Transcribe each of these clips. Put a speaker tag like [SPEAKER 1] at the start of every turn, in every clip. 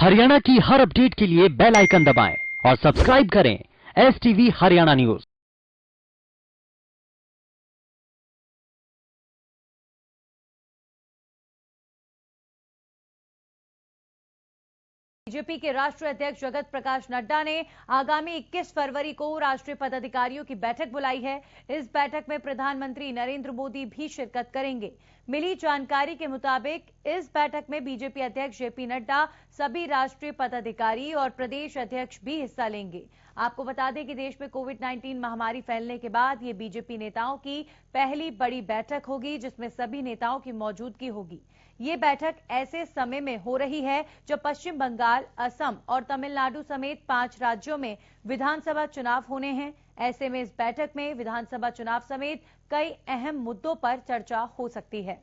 [SPEAKER 1] हरियाणा की हर अपडेट के लिए बेल आइकन दबाएं और सब्सक्राइब करें STV हरियाणा न्यूज।
[SPEAKER 2] बीजेपी के राष्ट्रीय अध्यक्ष जगत प्रकाश नड्डा ने आगामी 21 फरवरी को राष्ट्रीय पदाधिकारियों की बैठक बुलाई है। इस बैठक में प्रधानमंत्री नरेंद्र मोदी भी शिरकत करेंगे। मिली जानकारी के मुताबिक इस बैठक में बीजेपी अध्यक्ष जेपी नड्डा, सभी राष्ट्रीय पदाधिकारी और प्रदेश अध्यक्ष भी हिस्सा लेंगे। आपको बता दें कि देश में कोविड-19 महामारी फैलने के बाद ये बीजेपी नेताओं की पहली बड़ी बैठक होगी, जिसमें सभी नेताओं की मौजूदगी होगी। ये बैठक ऐसे समय में हो रही है जब पश्चिम बंगाल, असम और तमिलनाडु समेत 5 राज्यों में विधानसभा चुनाव होने हैं। ऐसे में इस बैठक में विधानसभा चुनाव समेत कई अहम मुद्दों पर चर्चा हो सकती है।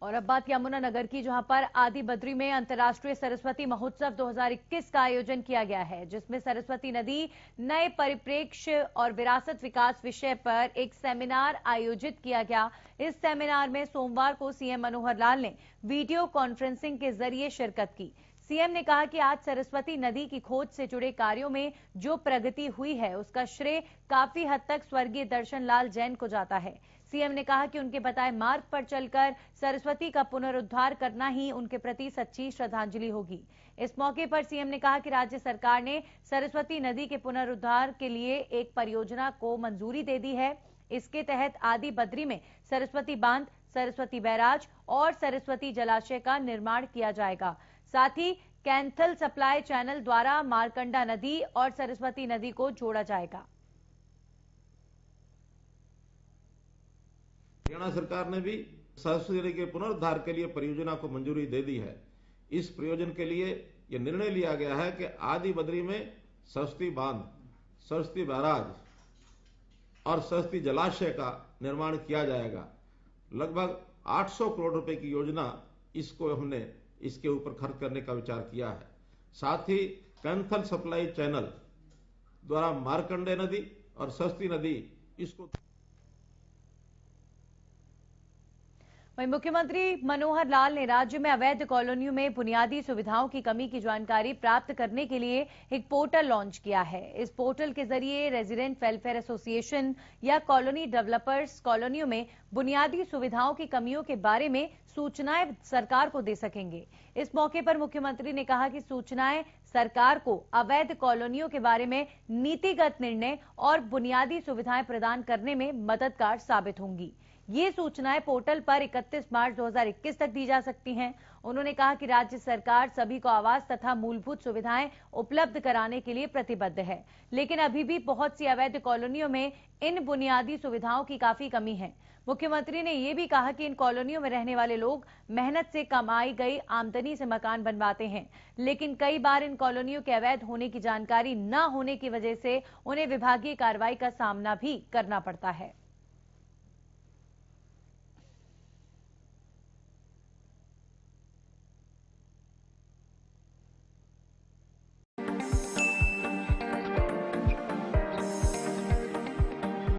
[SPEAKER 2] और अब बात यमुनानगर की, जहां पर आदि बद्री में अंतर्राष्ट्रीय सरस्वती महोत्सव 2021 का आयोजन किया गया है, जिसमें सरस्वती नदी नए परिप्रेक्ष्य और विरासत विकास विषय पर एक सेमिनार आयोजित किया गया। इस सेमिनार में सोमवार को सीएम मनोहर लाल ने वीडियो कॉन्फ्रेंसिंग के जरिए शिरकत की। सीएम ने कहा कि आज सरस्वती नदी की खोज से जुड़े कार्यों में जो प्रगति हुई है, उसका श्रेय काफी हद तक स्वर्गीय दर्शन लाल जैन को जाता है। सीएम ने कहा कि उनके बताए मार्ग पर चलकर सरस्वती का पुनरुद्धार करना ही उनके प्रति सच्ची श्रद्धांजलि होगी। इस मौके पर सीएम ने कहा कि राज्य सरकार ने सरस्वती नदी के पुनरुद्धार के लिए एक परियोजना को मंजूरी दे दी है। इसके तहत आदि बद्री में सरस्वती बांध, सरस्वती बैराज और सरस्वती जलाशय का निर्माण किया जाएगा। साथ ही कैंथल सप्लाई चैनल द्वारा मारकंडा नदी और सरस्वती नदी को जोड़ा जाएगा।
[SPEAKER 3] हरियाणा सरकार ने भी सरस्वती नदी के पुनरुद्धार के लिए परियोजना को मंजूरी दे दी है। इस प्रयोजन के लिए यह निर्णय लिया गया है कि आदि बद्री में सरस्वती बांध, सरस्वती बैराज और सरस्वती जलाशय का निर्माण किया जाएगा। लगभग 800 करोड़ रुपए की योजना इसको हमने इसके ऊपर खर्च करने का विचार किया है। साथ ही कैंथल सप्लाई चैनल द्वारा मारकंडे नदी और सरस्वती नदी इसको।
[SPEAKER 2] वहीं मुख्यमंत्री मनोहर लाल ने राज्य में अवैध कॉलोनियों में बुनियादी सुविधाओं की कमी की जानकारी प्राप्त करने के लिए एक पोर्टल लॉन्च किया है। इस पोर्टल के जरिए रेजिडेंट वेलफेयर एसोसिएशन या कॉलोनी डेवलपर्स कॉलोनियों में बुनियादी सुविधाओं की कमियों के बारे में सूचनाएं सरकार को दे सकेंगे। इस मौके पर मुख्यमंत्री ने कहा कि सूचनाएं सरकार को अवैध कॉलोनियों के बारे में नीतिगत निर्णय और बुनियादी सुविधाएं प्रदान करने में मददगार साबित होंगी। ये सूचनाएं पोर्टल पर 31 मार्च 2021 तक दी जा सकती हैं। उन्होंने कहा कि राज्य सरकार सभी को आवास तथा मूलभूत सुविधाएं उपलब्ध कराने के लिए प्रतिबद्ध है, लेकिन अभी भी बहुत सी अवैध कॉलोनियों में इन बुनियादी सुविधाओं की काफी कमी है। मुख्यमंत्री ने यह भी कहा कि इन कॉलोनियों में रहने वाले लोग मेहनत से कमाई गई आमदनी से मकान बनवाते हैं, लेकिन कई बार इन कॉलोनियों के अवैध होने की जानकारी न होने की वजह से उन्हें विभागीय कार्रवाई का सामना भी करना पड़ता है।